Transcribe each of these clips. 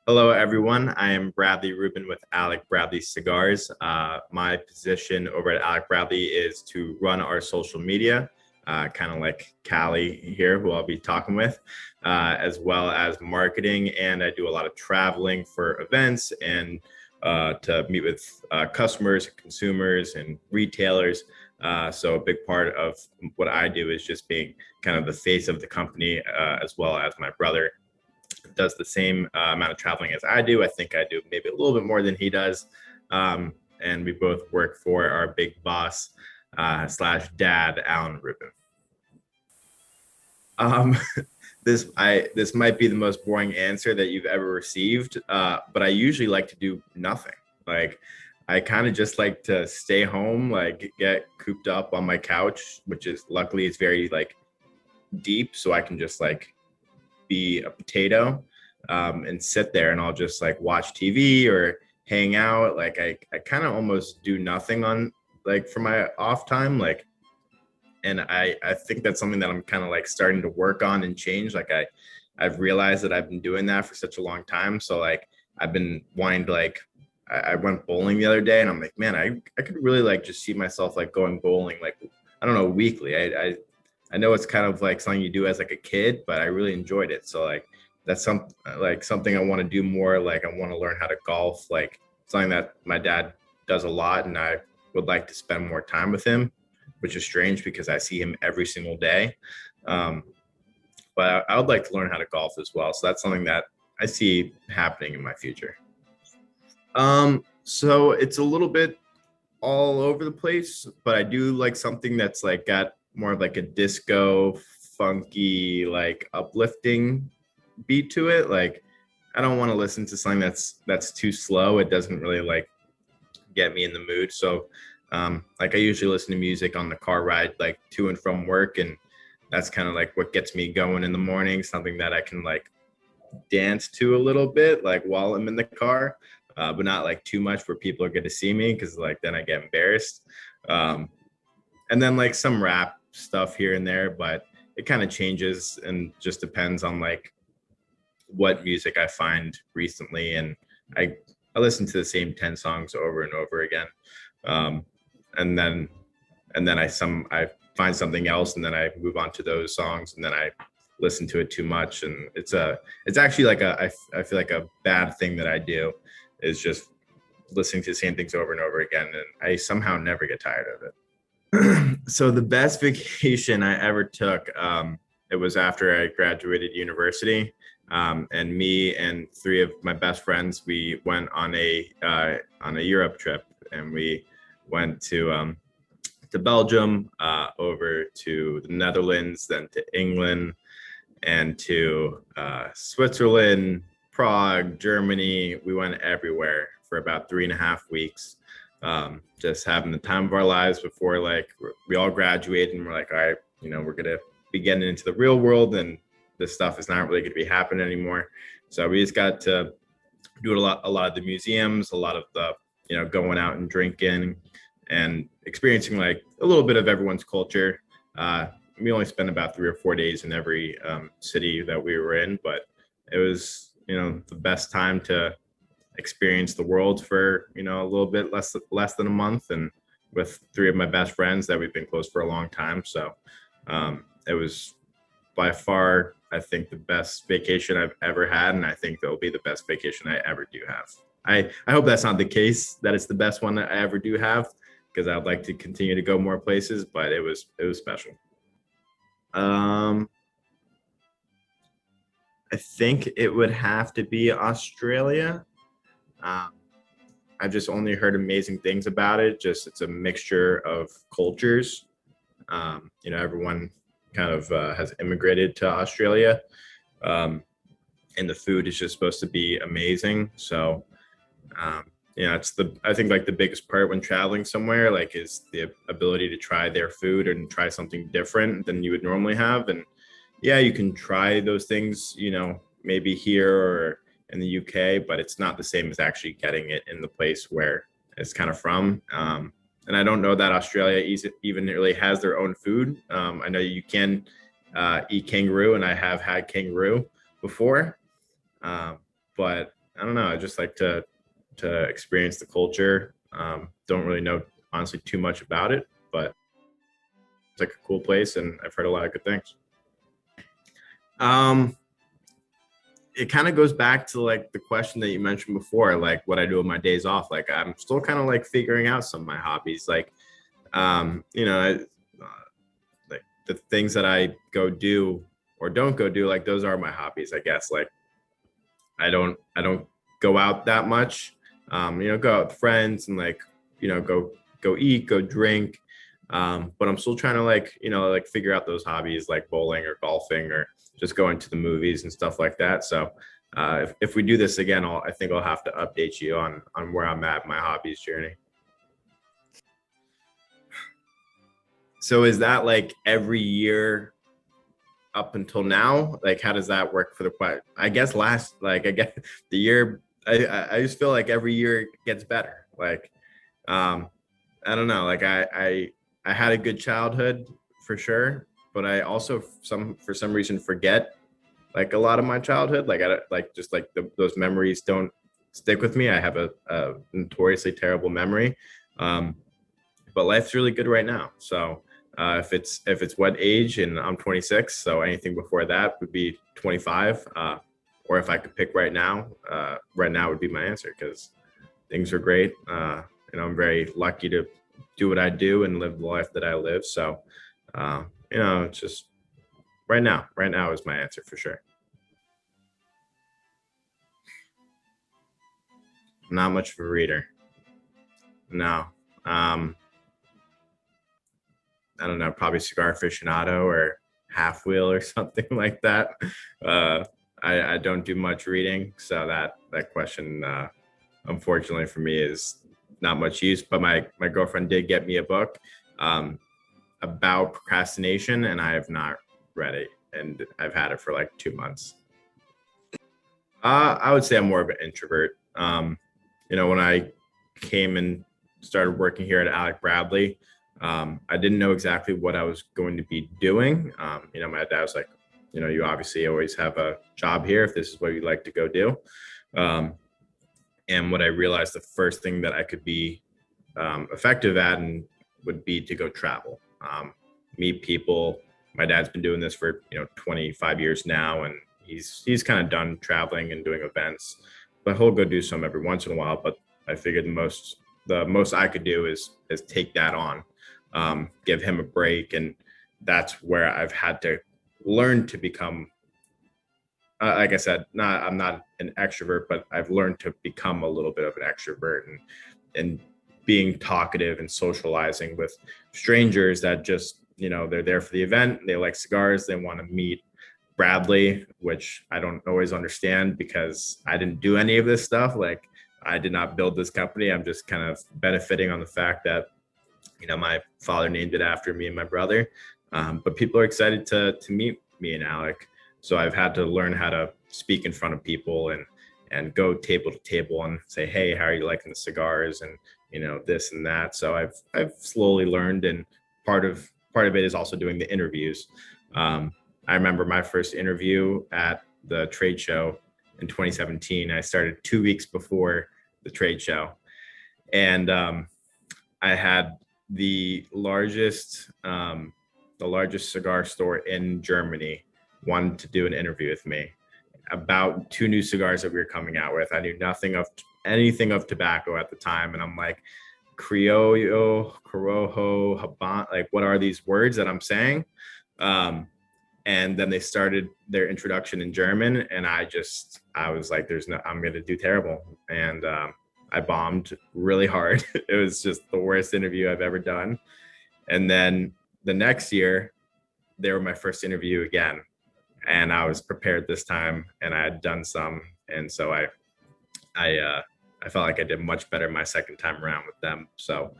Hello, everyone. I am Bradley Rubin with Alec Bradley Cigars. My position over at Alec Bradley is to run our social media, kind of like Callie here, who I'll be talking with, as well as marketing. And I do a lot of traveling for events and to meet with customers, consumers, and retailers. So a big part of what I do is just being kind of the face of the company, as well as my brother does the same amount of traveling as I do. I think I do maybe a little bit more than he does. And we both work for our big boss slash dad, Alan Rubin. Um, this might be the most boring answer that you've ever received, but I usually like to do nothing. Like I kind of just like to stay home, like get cooped up on my couch, which is luckily it's very like deep, so I can just like be a potato and sit there and I'll just like watch TV or hang out. Like I kind of almost do nothing on like for my off time. Like, and I think that's something that I'm kind of like starting to work on and change. Like I've realized that I've been doing that for such a long time. So like I've been wanting to like, I went bowling the other day and I'm like, man, I could really like just see myself like going bowling, like, I don't know, weekly. I know it's kind of like something you do as like a kid, but I really enjoyed it. So like that's something I want to do more. Like I want to learn how to golf, like something that my dad does a lot, and I would like to spend more time with him, which is strange because I see him every single day. Um, but I would like to learn how to golf as well. So that's something that I see happening in my future. So it's a little bit all over the place, but I do like something that's like got more of like a disco, funky, like uplifting beat to it. Like I don't want to listen to something that's too slow. It doesn't really like get me in the mood. So like I usually listen to music on the car ride like to and from work, and that's kind of like what gets me going in the morning, something that I can like dance to a little bit like while I'm in the car, but not like too much where people are going to see me because like then I get embarrassed. Um, and then like some rap stuff here and there, but it kind of changes and just depends on like what music I find recently. And I listen to the same 10 songs over and over again. Um, and then I find something else and then I move on to those songs and then I listen to it too much. And it's actually like I feel like a bad thing that I do is just listening to the same things over and over again. And I somehow never get tired of it. So the best vacation I ever took, it was after I graduated university, and me and three of my best friends, we went on a Europe trip, and we went to Belgium, over to the Netherlands, then to England, and to Switzerland, Prague, Germany. We went everywhere for about 3.5 weeks, just having the time of our lives before like we all graduated and we're like, all right, we're gonna be getting into the real world and this stuff is not really gonna be happening anymore. So we just got to do a lot of the museums, a lot of the going out and drinking and experiencing like a little bit of everyone's culture. We only spent about 3 or 4 days in every city that we were in, but it was the best time to experience the world for a little bit less than a month, and with three of my best friends that we've been close for a long time. So it was by far, I think, the best vacation I've ever had, and I think that'll be the best vacation I ever do have. I hope that's not the case, that it's the best one that I ever do have, because I'd like to continue to go more places, but it was special. I think it would have to be Australia. Um, I've just only heard amazing things about it. Just it's a mixture of cultures. Everyone kind of has immigrated to Australia, and the food is just supposed to be amazing. So, I think like the biggest part when traveling somewhere like is the ability to try their food and try something different than you would normally have. And yeah, you can try those things, maybe here or in the UK, but it's not the same as actually getting it in the place where it's kind of from. And I don't know that Australia even really has their own food. I know you can eat kangaroo, and I have had kangaroo before, but I don't know. I just like to experience the culture. Don't really know honestly too much about it, but it's like a cool place, and I've heard a lot of good things. Um, it kind of goes back to like the question that you mentioned before, like what I do on my days off. Like I'm still kind of like figuring out some of my hobbies. Like, you know, like the things that I go do or don't go do, like those are my hobbies, I guess. Like I don't go out that much. You know, go out with friends and like, you know, go eat, go drink. But I'm still trying to like, you know, like figure out those hobbies like bowling or golfing or just going to the movies and stuff like that. So if we do this again, I think I'll have to update you on where I'm at in my hobbies journey. So is that like every year up until now? Like, how does that work for the quite? I guess I guess the year. I just feel like every year it gets better. Like, um, I don't know. Like, I had a good childhood for sure, but I also for some reason forget like a lot of my childhood. Like, I like just like those memories don't stick with me. I have a notoriously terrible memory. Um, but life's really good right now. So if it's what age, and I'm 26, so anything before that would be 25. Or if I could pick right now would be my answer because things are great. You know, I'm very lucky to do what I do and live the life that I live. So, you know, it's just right now. Right now is my answer for sure. Not much of a reader. No. Um, I don't know, probably cigar aficionado or half wheel or something like that. Uh, I don't do much reading, so that question, unfortunately for me, is not much use. But my girlfriend did get me a book um, about procrastination, and I have not read it, and I've had it for like 2 months. I would say I'm more of an introvert. You know, when I came and started working here at Alec Bradley, I didn't know exactly what I was going to be doing. You know, my dad was like, you know, you obviously always have a job here if this is what you like to go do. Um, and what I realized, the first thing that I could be effective at and would be to go travel, meet people. My dad's been doing this for 25 years now, and he's kind of done traveling and doing events, but he'll go do some every once in a while. But I figured the most I could do is take that on, give him a break, and that's where I've had to learn to become. Like I said, I'm not an extrovert, but I've learned to become a little bit of an extrovert, and being talkative and socializing with strangers that just, they're there for the event. They like cigars. They want to meet Bradley, which I don't always understand because I didn't do any of this stuff. Like, I did not build this company. I'm just kind of benefiting on the fact that, my father named it after me and my brother. But people are excited to meet me and Alec. So I've had to learn how to speak in front of people and go table to table and say, hey, how are you liking the cigars? And, this and that. So I've slowly learned, and part of it is also doing the interviews. I remember my first interview at the trade show in 2017. I started 2 weeks before the trade show, and I had the largest cigar store in Germany wanted to do an interview with me about two new cigars that we were coming out with. I knew nothing of anything of tobacco at the time, and I'm like, Criollo, Corojo, Haban, like, what are these words that I'm saying? And then they started their introduction in German, and I was like, I'm going to do terrible. And I bombed really hard. It was just the worst interview I've ever done. And then the next year, they were my first interview again. And I was prepared this time, and I had done some. And so I felt like I did much better my second time around with them. So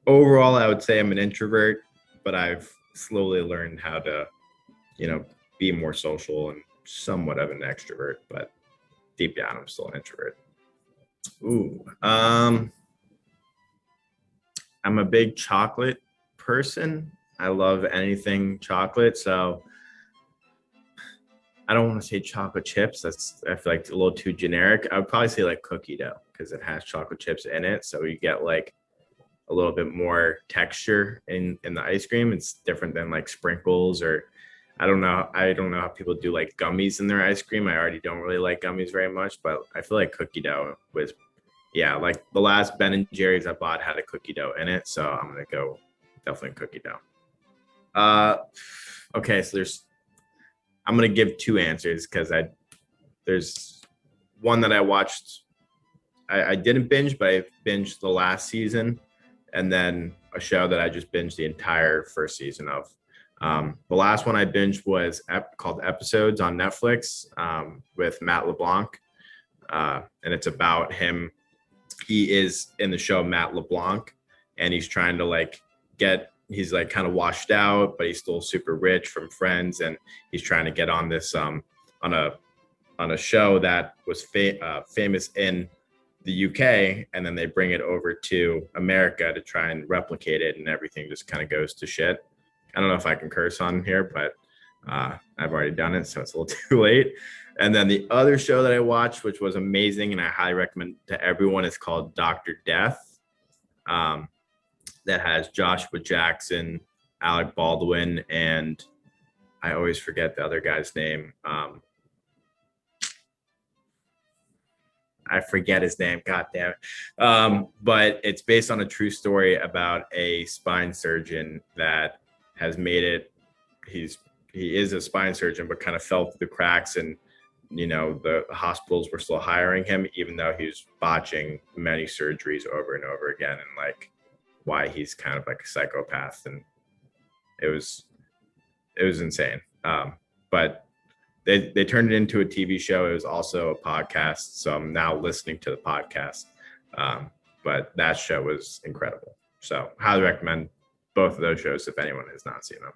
overall, I would say I'm an introvert, but I've slowly learned how to, be more social and somewhat of an extrovert, but deep down, I'm still an introvert. Ooh, I'm a big chocolate person. I love anything chocolate. So I don't want to say chocolate chips. I feel like it's a little too generic. I would probably say like cookie dough because it has chocolate chips in it. So you get like a little bit more texture in the ice cream. It's different than like sprinkles or I don't know. I don't know how people do like gummies in their ice cream. I already don't really like gummies very much, but I feel like cookie dough was, yeah, like the last Ben and Jerry's I bought had a cookie dough in it. So I'm going to go definitely cookie dough. Okay. So I'm going to give two answers because there's one that I watched. I didn't binge, but I binged the last season, and then a show that I just binged the entire first season of. The last one I binged was called Episodes on Netflix with Matt LeBlanc, and it's about him. He is in the show Matt LeBlanc, and he's trying to like he's like kind of washed out, but he's still super rich from Friends, and he's trying to get on this on a show that was famous in the UK, and then they bring it over to America to try and replicate it, and everything just kind of goes to shit. I don't know if I can curse on here, but I've already done it, so it's a little too late. And then the other show that I watched, which was amazing and I highly recommend to everyone, is called Dr. Death. That has Joshua Jackson, Alec Baldwin, and I always forget the other guy's name. I forget his name. God damn it. But it's based on a true story about a spine surgeon that has made it. He is a spine surgeon, but kind of fell through the cracks, and the hospitals were still hiring him, even though he was botching many surgeries over and over again, and like why he's kind of like a psychopath, and it was insane. But they turned it into a TV show. It was also a podcast, so I'm now listening to the podcast. But that show was incredible. So highly recommend both of those shows if anyone has not seen them.